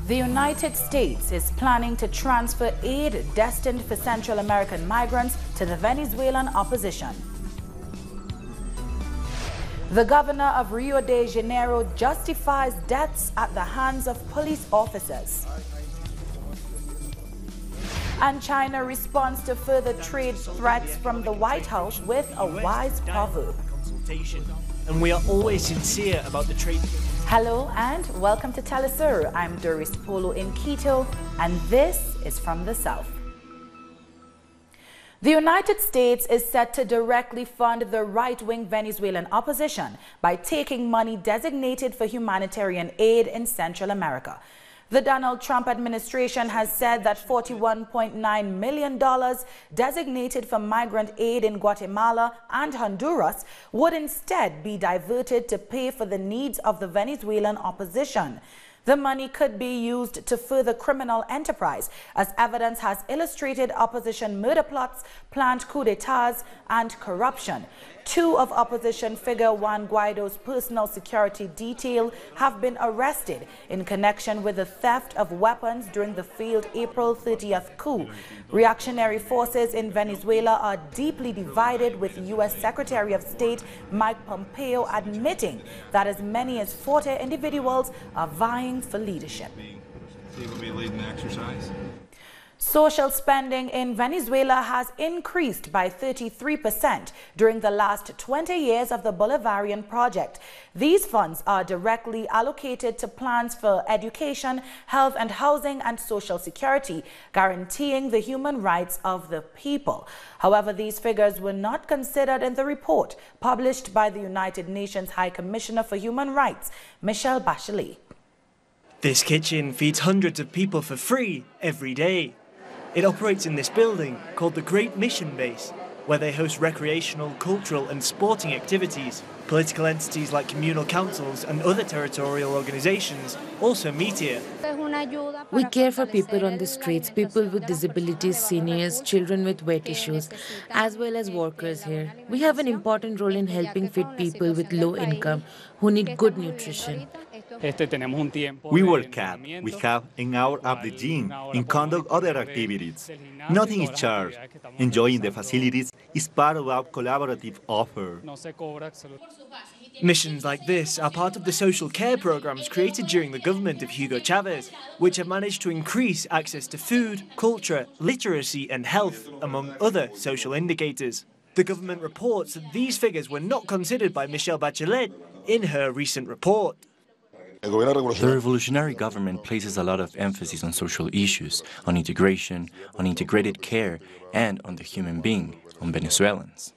The United States is planning to transfer aid destined for Central American migrants to the Venezuelan opposition. The governor of Rio de Janeiro justifies deaths at the hands of police officers. And China responds to further trade threats from the White House with a wise proverb. And we are always sincere about the trade. Hello and welcome to Telesur. I'm Doris Polo in Quito, and this is from the South. The United States is set to directly fund the right-wing Venezuelan opposition by taking money designated for humanitarian aid in Central America. The Donald Trump administration has said that $41.9 million designated for migrant aid in Guatemala and Honduras would instead be diverted to pay for the needs of the Venezuelan opposition. The money could be used to further criminal enterprise, as evidence has illustrated opposition murder plots, planned coups d'etats, and corruption. Two of opposition figure Juan Guaido's personal security detail have been arrested in connection with the theft of weapons during the failed April 30th coup. Reactionary forces in Venezuela are deeply divided, with U.S. Secretary of State Mike Pompeo admitting that as many as 40 individuals are vying for leadership. Social spending in Venezuela has increased by 33% during the last 20 years of the Bolivarian project. These funds are directly allocated to plans for education, health and housing, and social security, guaranteeing the human rights of the people. However, these figures were not considered in the report published by the United Nations High Commissioner for Human Rights, Michelle Bachelet. This kitchen feeds hundreds of people for free every day. It operates in this building called the Great Mission Base, where they host recreational, cultural and sporting activities. Political entities like communal councils and other territorial organizations also meet here. We care for people on the streets, people with disabilities, seniors, children with weight issues, as well as workers here. We have an important role in helping feed people with low income who need good nutrition. We work out, we have an hour at the gym and conduct other activities. Nothing is charged. Enjoying the facilities is part of our collaborative offer. Missions like this are part of the social care programs created during the government of Hugo Chavez, which have managed to increase access to food, culture, literacy and health, among other social indicators. The government reports that these figures were not considered by Michelle Bachelet in her recent report. The revolutionary government places a lot of emphasis on social issues, on integration, on integrated care, and on the human being, on Venezuelans.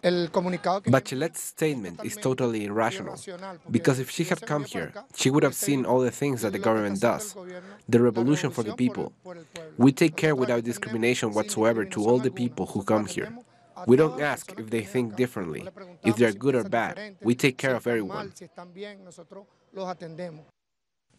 Bachelet's statement is totally irrational, because if she had come here, she would have seen all the things that the government does. The revolution for the people. We take care without discrimination whatsoever to all the people who come here. We don't ask if they think differently, if they're good or bad. We take care of everyone.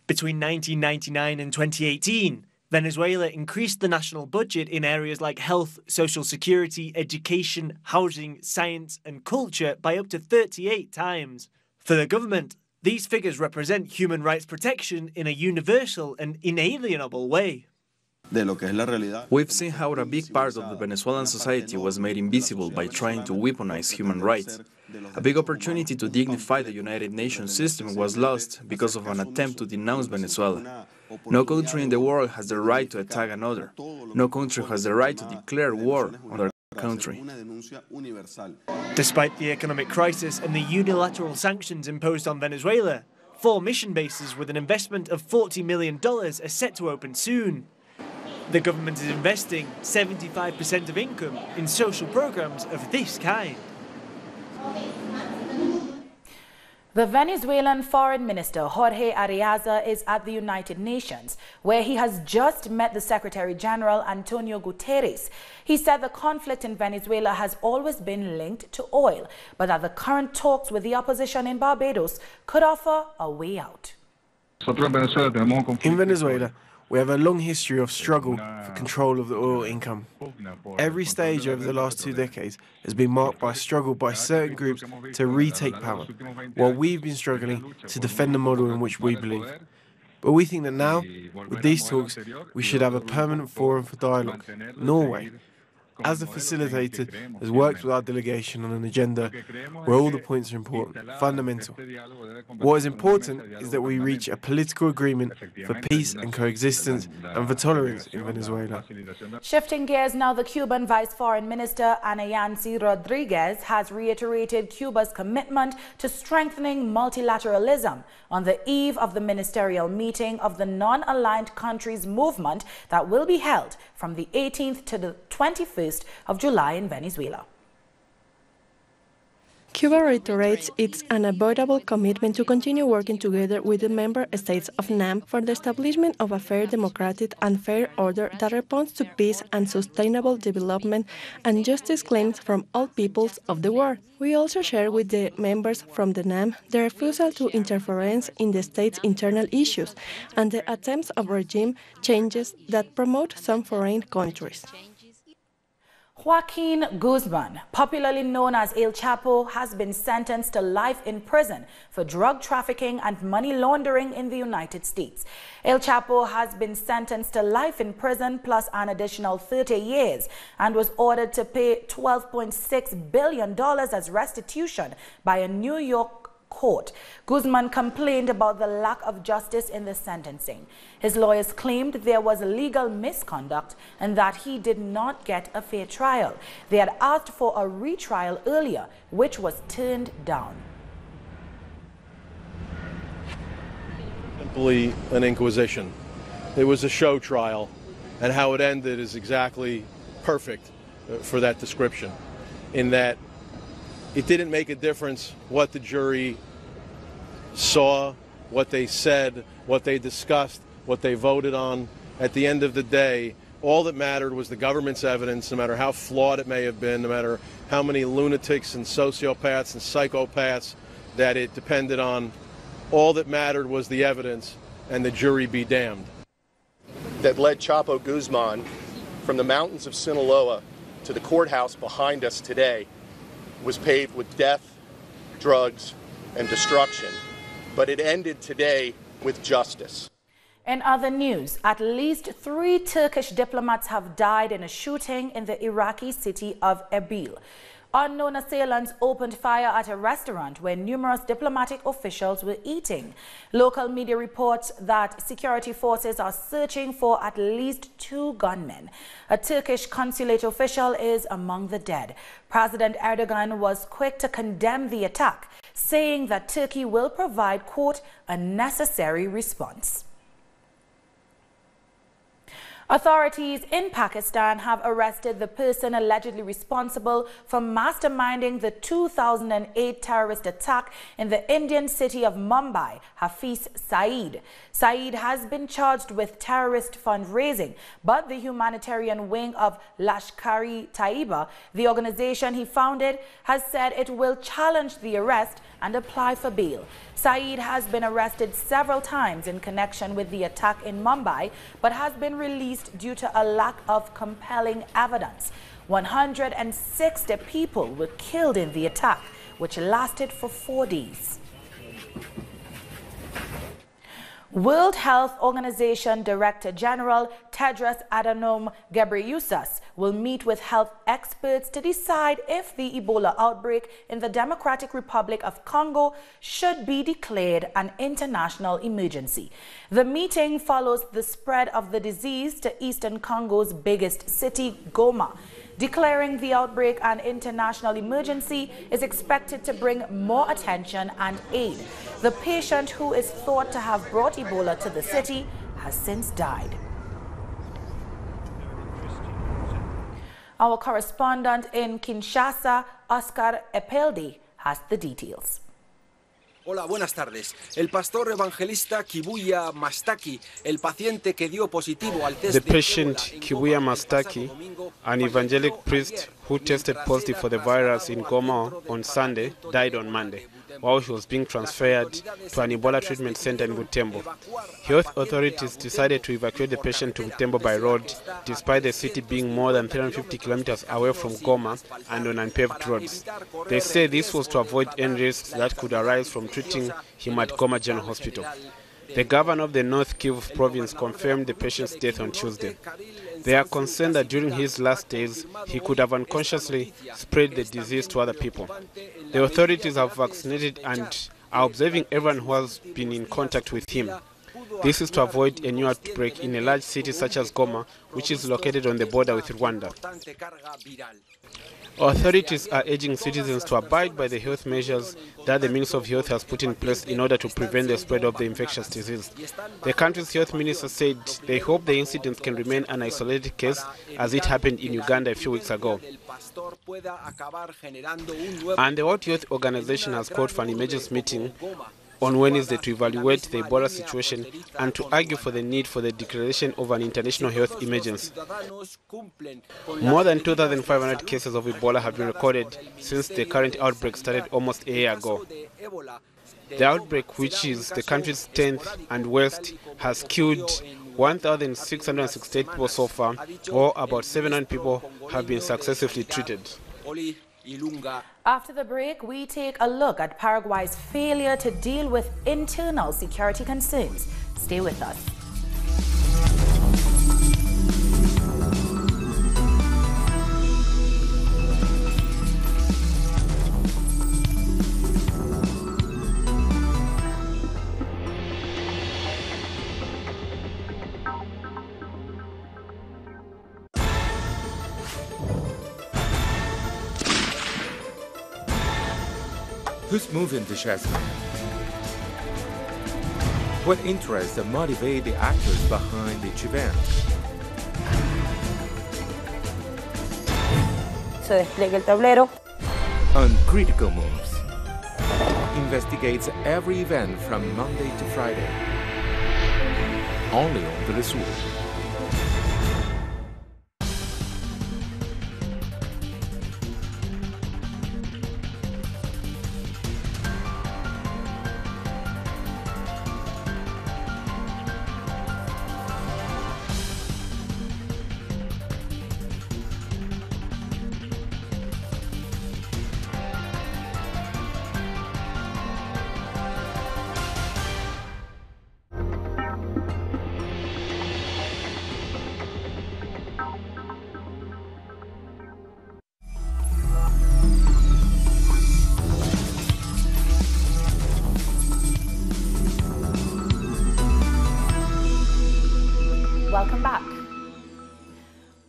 Between 1999 and 2018, Venezuela increased the national budget in areas like health, social security, education, housing, science and culture by up to 38 times. For the government, these figures represent human rights protection in a universal and inalienable way. We've seen how a big part of the Venezuelan society was made invisible by trying to weaponize human rights. A big opportunity to dignify the United Nations system was lost because of an attempt to denounce Venezuela. No country in the world has the right to attack another. No country has the right to declare war on their country. Despite the economic crisis and the unilateral sanctions imposed on Venezuela, 4 mission bases with an investment of $40 million are set to open soon. The government is investing 75% of income in social programs of this kind. The Venezuelan Foreign Minister Jorge Arreaza is at the United Nations, where he has just met the Secretary General Antonio Guterres. He said the conflict in Venezuela has always been linked to oil, but that the current talks with the opposition in Barbados could offer a way out. In Venezuela, we have a long history of struggle for control of the oil income. Every stage over the last 2 decades has been marked by struggle by certain groups to retake power, while we've been struggling to defend the model in which we believe. But we think that now, with these talks, we should have a permanent forum for dialogue. Norway, as the facilitator, has worked with our delegation on an agenda where all the points are important, fundamental. What is important is that we reach a political agreement for peace and coexistence and for tolerance in Venezuela. Shifting gears now, the Cuban Vice Foreign Minister Ana Yancy Rodriguez has reiterated Cuba's commitment to strengthening multilateralism on the eve of the ministerial meeting of the Non-Aligned Countries Movement that will be held from the 18th to the 21st of July in Venezuela. Cuba reiterates its unavoidable commitment to continue working together with the member states of NAM for the establishment of a fair, democratic and fair order that responds to peace and sustainable development and justice claims from all peoples of the world. We also share with the members from the NAM the refusal to interference in the state's internal issues and the attempts of regime changes that promote some foreign countries. Joaquin Guzman, popularly known as El Chapo, has been sentenced to life in prison for drug trafficking and money laundering in the United States. El Chapo has been sentenced to life in prison plus an additional 30 years and was ordered to pay $12.6 billion as restitution by a New York court. Guzman complained about the lack of justice in the sentencing. His lawyers claimed there was legal misconduct and that he did not get a fair trial. They had asked for a retrial earlier, which was turned down. Simply an inquisition. It was a show trial, and how it ended is exactly perfect for that description, in that it didn't make a difference what the jury saw, what they said, what they discussed, what they voted on. At the end of the day, all that mattered was the government's evidence, no matter how flawed it may have been, no matter how many lunatics and sociopaths and psychopaths that it depended on. All that mattered was the evidence, and the jury be damned. That led Chapo Guzman from the mountains of Sinaloa to the courthouse behind us today was paved with death, drugs, and destruction. But it ended today with justice. In other news, at least 3 Turkish diplomats have died in a shooting in the Iraqi city of Erbil. Unknown assailants opened fire at a restaurant where numerous diplomatic officials were eating. Local media reports that security forces are searching for at least 2 gunmen. A Turkish consulate official is among the dead. President Erdogan was quick to condemn the attack, saying that Turkey will provide, quote, a necessary response. Authorities in Pakistan have arrested the person allegedly responsible for masterminding the 2008 terrorist attack in the Indian city of Mumbai, Hafiz Saeed. Saeed has been charged with terrorist fundraising, but the humanitarian wing of Lashkar-e-Taiba, the organization he founded, has said it will challenge the arrest and apply for bail. Saeed has been arrested several times in connection with the attack in Mumbai, but has been released due to a lack of compelling evidence. 160 people were killed in the attack, which lasted for 4 days. World Health Organization Director General Tedros Adhanom Ghebreyesus will meet with health experts to decide if the Ebola outbreak in the Democratic Republic of Congo should be declared an international emergency. The meeting follows the spread of the disease to eastern Congo's biggest city, Goma. Declaring the outbreak an international emergency is expected to bring more attention and aid. The patient who is thought to have brought Ebola to the city has since died. Our correspondent in Kinshasa, Oscar Epeldi, has the details. Hola, buenas tardes. El pastor evangelista Kibuya Mastaki, el paciente que dio positivo al test. The patient Kibuya Mastaki, an evangelic priest who tested positive for the virus in Goma on Sunday, died on Monday, while he was being transferred to an Ebola treatment center in Butembo. Health authorities decided to evacuate the patient to Butembo by road, despite the city being more than 350 kilometers away from Goma and on unpaved roads. They say this was to avoid any risks that could arise from treating him at Goma General Hospital. The governor of the North Kivu province confirmed the patient's death on Tuesday. They are concerned that during his last days, he could have unconsciously spread the disease to other people. The authorities have vaccinated and are observing everyone who has been in contact with him. This is to avoid a new outbreak in a large city such as Goma, which is located on the border with Rwanda. Authorities are urging citizens to abide by the health measures that the Ministry of Health has put in place in order to prevent the spread of the infectious disease. The country's health minister said they hope the incident can remain an isolated case, as it happened in Uganda a few weeks ago. And the World Health Organization has called for an emergency meeting on Wednesday to evaluate the Ebola situation and to argue for the need for the declaration of an international health emergency. More than 2,500 cases of Ebola have been recorded since the current outbreak started almost a year ago. The outbreak, which is the country's 10th and worst, has killed 1,668 people so far, or about 700 people have been successfully treated. After the break, we take a look at Paraguay's failure to deal with internal security concerns. Stay with us. Who's moving the chessmen? What interests motivate the actors behind each event? Se despliega el tablero. Uncritical Moves investigates every event from Monday to Friday. Only on Telesur. Welcome back.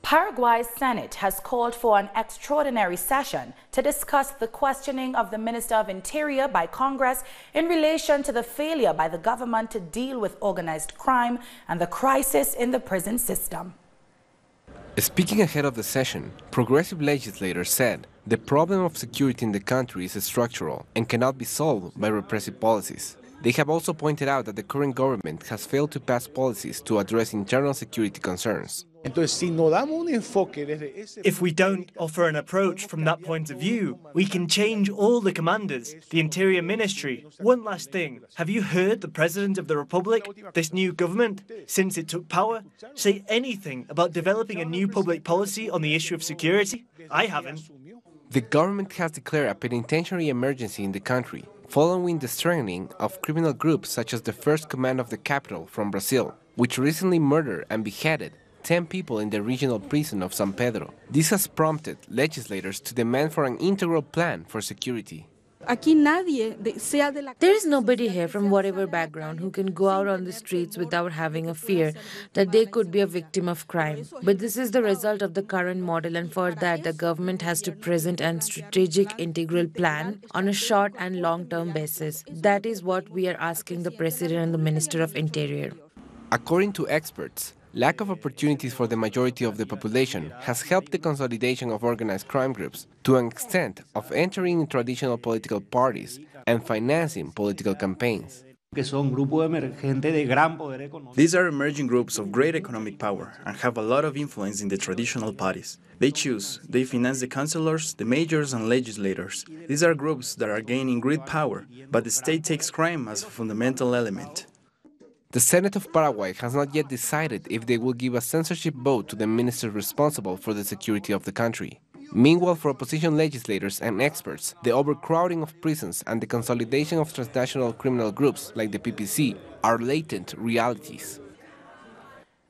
Paraguay's Senate has called for an extraordinary session to discuss the questioning of the Minister of Interior by Congress in relation to the failure by the government to deal with organized crime and the crisis in the prison system. Speaking ahead of the session, progressive legislators said the problem of security in the country is structural and cannot be solved by repressive policies. They have also pointed out that the current government has failed to pass policies to address internal security concerns. If we don't offer an approach from that point of view, we can change all the commanders, the Interior Ministry. One last thing, have you heard the President of the Republic, this new government, since it took power, say anything about developing a new public policy on the issue of security? I haven't. The government has declared a penitentiary emergency in the country, following the strengthening of criminal groups such as the First Command of the Capital from Brazil, which recently murdered and beheaded 10 people in the regional prison of San Pedro. This has prompted legislators to demand for an integral plan for security. There is nobody here from whatever background who can go out on the streets without having a fear that they could be a victim of crime. But this is the result of the current model, and for that the government has to present a strategic integral plan on a short and long-term basis. That is what we are asking the President and the Minister of Interior. According to experts, lack of opportunities for the majority of the population has helped the consolidation of organized crime groups to an extent of entering in traditional political parties and financing political campaigns. These are emerging groups of great economic power and have a lot of influence in the traditional parties. They finance the councillors, the mayors and legislators. These are groups that are gaining great power, but the state takes crime as a fundamental element. The Senate of Paraguay has not yet decided if they will give a censorship vote to the minister responsible for the security of the country. Meanwhile, for opposition legislators and experts, the overcrowding of prisons and the consolidation of transnational criminal groups like the PPC are latent realities.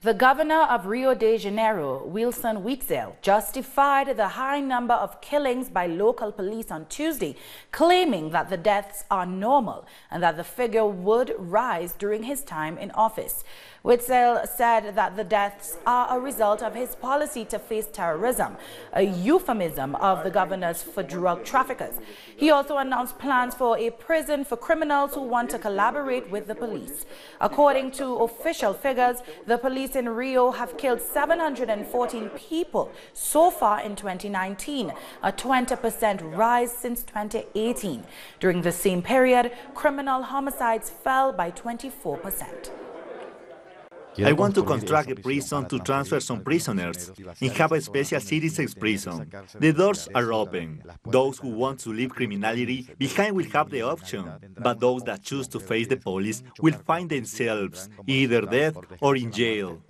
The governor of Rio de Janeiro, Wilson Witzel, justified the high number of killings by local police on Tuesday, claiming that the deaths are normal and that the figure would rise during his time in office. Witzel said that the deaths are a result of his policy to face terrorism, a euphemism of the governors for drug traffickers. He also announced plans for a prison for criminals who want to collaborate with the police. According to official figures, the police in Rio have killed 714 people so far in 2019, a 20% rise since 2018. During the same period, criminal homicides fell by 24%. I want to construct a prison to transfer some prisoners and have a special citizens prison. The doors are open. Those who want to leave criminality behind will have the option, but those that choose to face the police will find themselves either dead or in jail.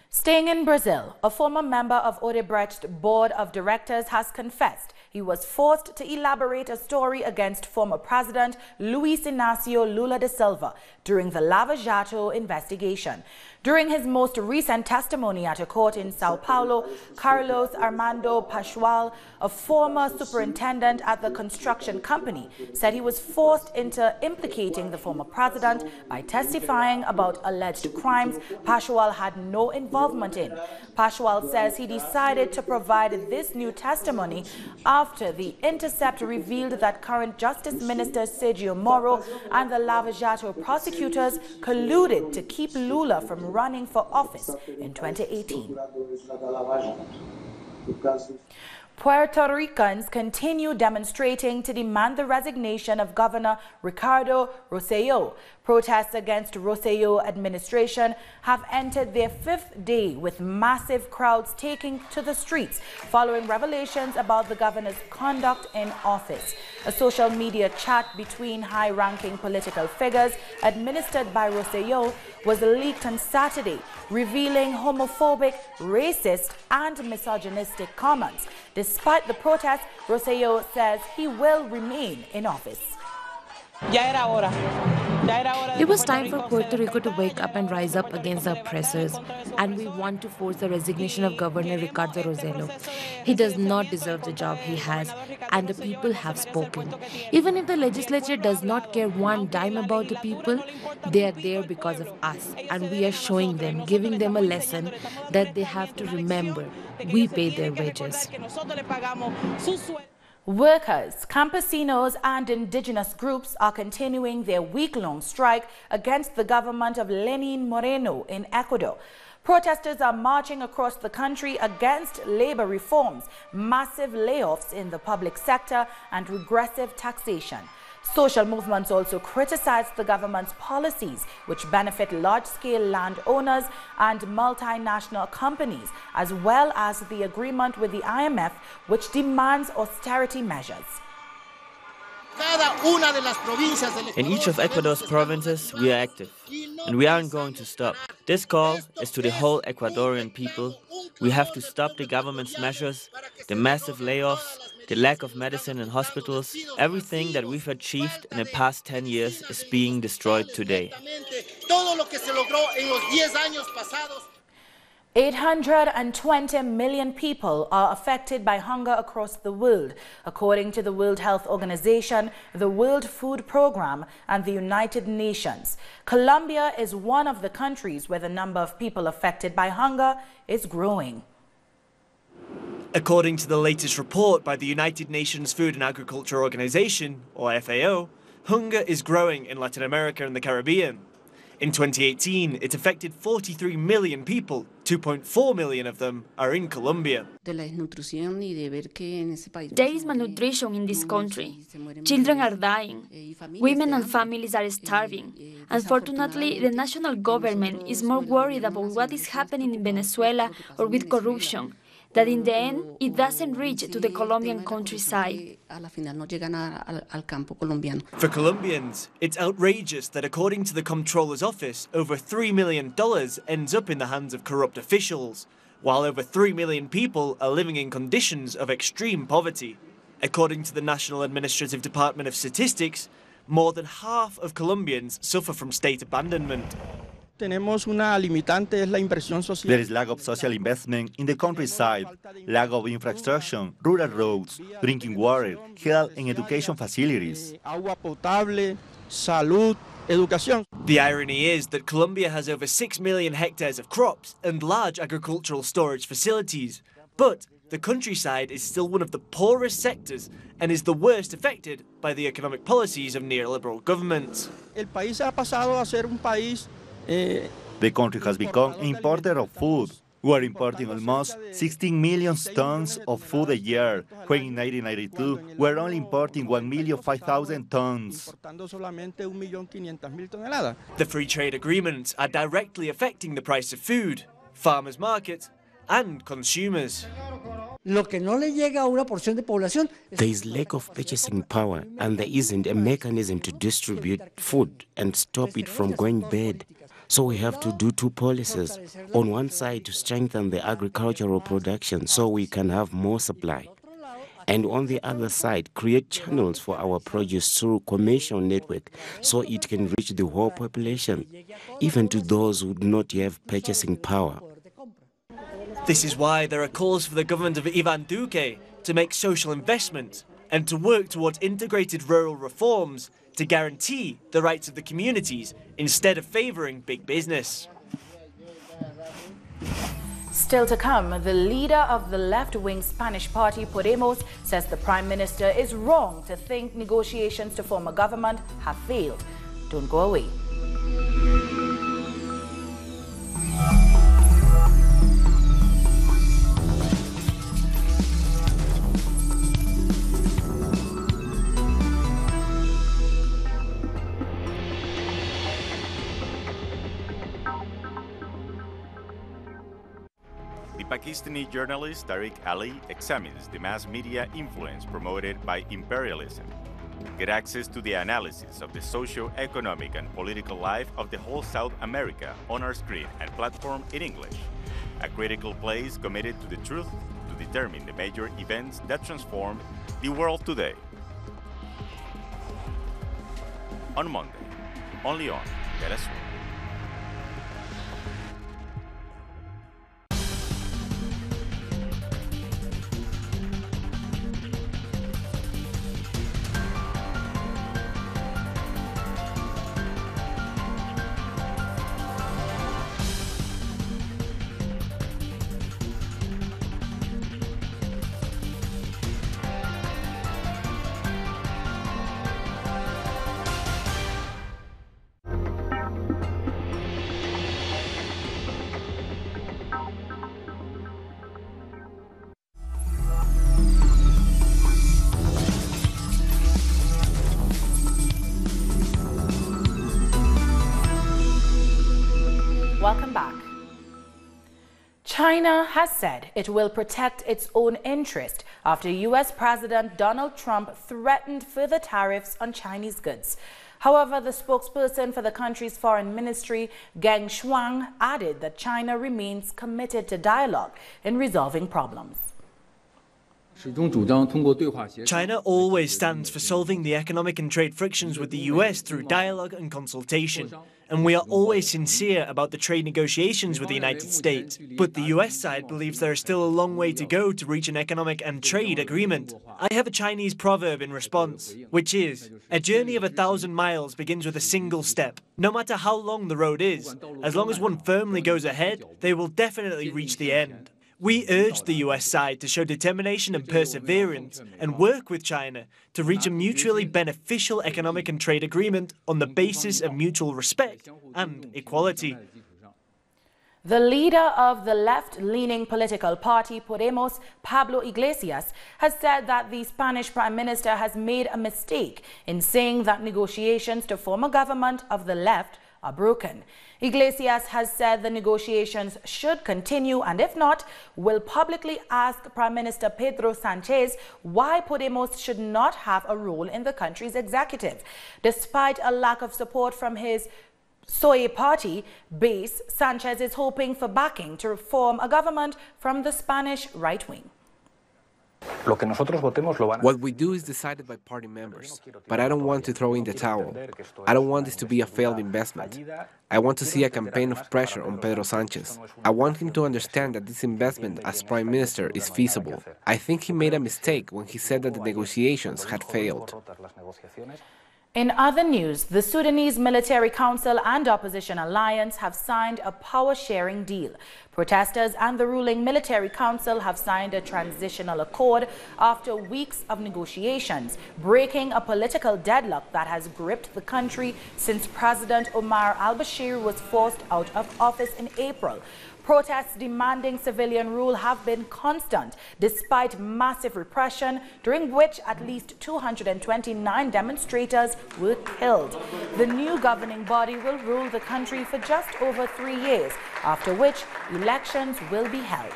Staying in Brazil, a former member of Odebrecht's board of directors has confessed he was forced to elaborate a story against former President Luiz Inácio Lula da Silva during the Lava Jato investigation. During his most recent testimony at a court in Sao Paulo, Carlos Armando Paschoal, a former superintendent at the construction company, said he was forced into implicating the former president by testifying about alleged crimes Paschoal had no involvement in. Paschoal says he decided to provide this new testimony after The Intercept revealed that current Justice Minister Sergio Moro and the Lava Jato prosecutors colluded to keep Lula from running for office in 2018. Puerto Ricans continue demonstrating to demand the resignation of Governor Ricardo Rosselló. Protests against Rosselló administration have entered their fifth day, with massive crowds taking to the streets following revelations about the governor's conduct in office. A social media chat between high-ranking political figures administered by Rosselló was leaked on Saturday, revealing homophobic, racist and misogynistic comments. Despite the protests, Rosselló says he will remain in office. It was time for Puerto Rico to wake up and rise up against the oppressors, and we want to force the resignation of Governor Ricardo Rosselló. He does not deserve the job he has, and the people have spoken. Even if the legislature does not care one dime about the people, they are there because of us, and we are showing them, giving them a lesson that they have to remember. We pay their wages. Workers, campesinos and indigenous groups are continuing their week-long strike against the government of Lenin Moreno in Ecuador. Protesters are marching across the country against labor reforms, massive layoffs in the public sector and regressive taxation. Social movements also criticized the government's policies, which benefit large-scale landowners and multinational companies, as well as the agreement with the IMF, which demands austerity measures. In each of Ecuador's provinces, we are active, and we aren't going to stop. This call is to the whole Ecuadorian people. We have to stop the government's measures, the massive layoffs, the lack of medicine in hospitals. Everything that we've achieved in the past 10 years is being destroyed today. 820 million people are affected by hunger across the world, according to the World Health Organization, the World Food Programme, and the United Nations. Colombia is one of the countries where the number of people affected by hunger is growing. According to the latest report by the United Nations Food and Agriculture Organization, or FAO, hunger is growing in Latin America and the Caribbean. In 2018, it affected 43 million people. 2.4 million of them are in Colombia. There is malnutrition in this country. Children are dying. Women and families are starving. Unfortunately, the national government is more worried about what is happening in Venezuela or with corruption, that in the end, it doesn't reach to the Colombian countryside. For Colombians, it's outrageous that according to the Comptroller's Office, over $3 million ends up in the hands of corrupt officials. while over 3 million people are living in conditions of extreme poverty. According to the National Administrative Department of Statistics, more than half of Colombians suffer from state abandonment. There is lack of social investment in the countryside, lack of infrastructure, rural roads, drinking water, health and education facilities. The irony is that Colombia has over 6 million hectares of crops and large agricultural storage facilities, but the countryside is still one of the poorest sectors and is the worst affected by the economic policies of neoliberal governments. The country has become an importer of food. We are importing almost 16 million tons of food a year, when in 1992 we were only importing 1,005,000 tons. The free trade agreements are directly affecting the price of food, farmers' markets, and consumers. There is lack of purchasing power, and there isn't a mechanism to distribute food and stop it from going bad. So we have to do two policies. On one side, to strengthen the agricultural production so we can have more supply. And on the other side, create channels for our produce through commercial network so it can reach the whole population, even to those who do not have purchasing power. This is why there are calls for the government of Ivan Duque to make social investment and to work towards integrated rural reforms to guarantee the rights of the communities instead of favouring big business. Still to come, the leader of the left-wing Spanish party Podemos says the Prime Minister is wrong to think negotiations to form a government have failed. Don't go away. Pakistani journalist Tariq Ali examines the mass media influence promoted by imperialism. Get access to the analysis of the socio-economic and political life of the whole South America on our screen and platform in English. A critical place committed to the truth to determine the major events that transformed the world today. On Monday, only on Venezuela. Welcome back. China has said it will protect its own interest after U.S. President Donald Trump threatened further tariffs on Chinese goods. However, the spokesperson for the country's foreign ministry, Geng Shuang, added that China remains committed to dialogue in resolving problems. China always stands for solving the economic and trade frictions with the US through dialogue and consultation. And we are always sincere about the trade negotiations with the United States. But the US side believes there is still a long way to go to reach an economic and trade agreement. I have a Chinese proverb in response, which is, a journey of 1,000 miles begins with a single step. No matter how long the road is, as long as one firmly goes ahead, they will definitely reach the end. We urge the US side to show determination and perseverance and work with China to reach a mutually beneficial economic and trade agreement on the basis of mutual respect and equality. The leader of the left-leaning political party Podemos, Pablo Iglesias, has said that the Spanish Prime Minister has made a mistake in saying that negotiations to form a government of the left are broken. Iglesias has said the negotiations should continue and if not, will publicly ask Prime Minister Pedro Sanchez why Podemos should not have a role in the country's executive, despite a lack of support from his PSOE party base, Sanchez is hoping for backing to reform a government from the Spanish right wing. What we do is decided by party members, but I don't want to throw in the towel. I don't want this to be a failed investment. I want to see a campaign of pressure on Pedro Sanchez. I want him to understand that this investment as Prime Minister is feasible. I think he made a mistake when he said that the negotiations had failed. In other news, the Sudanese Military Council and Opposition Alliance have signed a power-sharing deal. Protesters and the ruling Military Council have signed a transitional accord after weeks of negotiations, breaking a political deadlock that has gripped the country since President Omar al-Bashir was forced out of office in April. Protests demanding civilian rule have been constant, despite massive repression, during which at least 229 demonstrators were killed. The new governing body will rule the country for just over 3 years, after which elections will be held.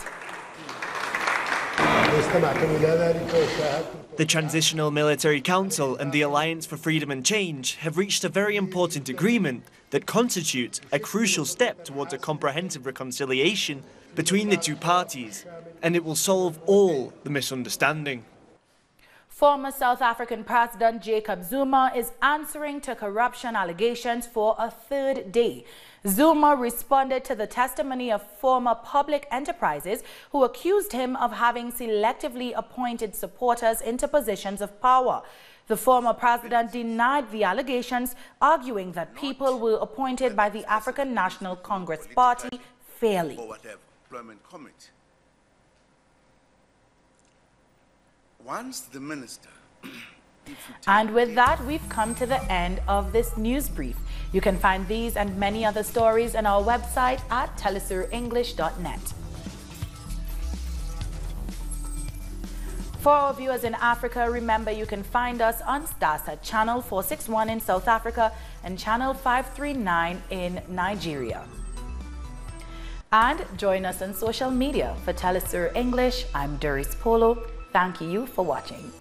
The Transitional Military Council and the Alliance for Freedom and Change have reached a very important agreement that constitutes a crucial step towards a comprehensive reconciliation between the two parties, and it will solve all the misunderstanding. Former South African President Jacob Zuma is answering to corruption allegations for a third day. Zuma responded to the testimony of former public enterprises who accused him of having selectively appointed supporters into positions of power. The former president denied the allegations, arguing that people were appointed by the African National Congress Party fairly. Once the minister... And with that, we've come to the end of this news brief. You can find these and many other stories on our website at telesurenglish.net. For our viewers in Africa, remember you can find us on Starset Channel 461 in South Africa and Channel 539 in Nigeria. And join us on social media. For Telesur English, I'm Doris Polo. Thank you for watching.